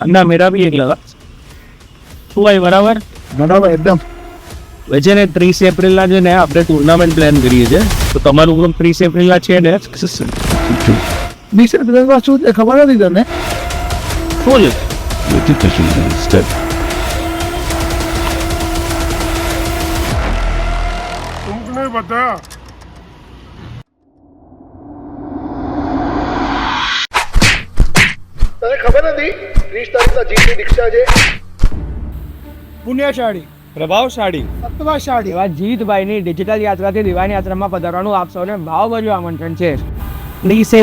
अन्ना मेरा भी एक लगा શું ભાઈ બરાબર બરાબર એકદમ છે ને 30 એપ્રિલના છે ને આપણે ટુર્નામેન્ટ પ્લાન કરીએ છીએ તો તમારું ગ્રુપ 30 એપ્રિલના છે ને 20 એપ્રિલમાં શું છે ખબર નથી તને શું છે तुमने बता તને ખબર નથી 30 તારીખના જીતની દીક્ષા છે પુણ્યશાળી પ્રભાવશાળી સત્વશાળી એવા જીતભાઈની ડિજિટલ યાત્રાથી દિવાન યાત્રામાં પધારવાનું આપ સૌને ભાવભર્યું આમંત્રણ છે 30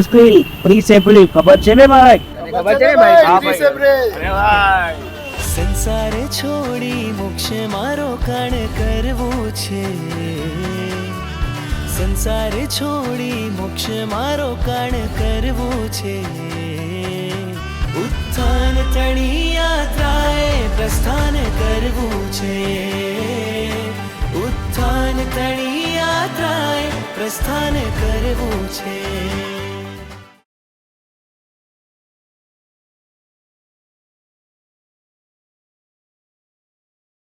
એપ્રિલ ખબર છે ને ભાઈ ખબર છે ને ભાઈ? હા 30 એપ્રિલ સંસાર છોડી મોક્ષ મારો કણ કરવું છે સંસાર છોડી મોક્ષ મારો કણ કરવું છે ઉત્થાન તણી યાત્રાએ પ્રસ્થાન કરવું છે ઉત્થાન તણી યાત્રાએ પ્રસ્થાન કરવું છે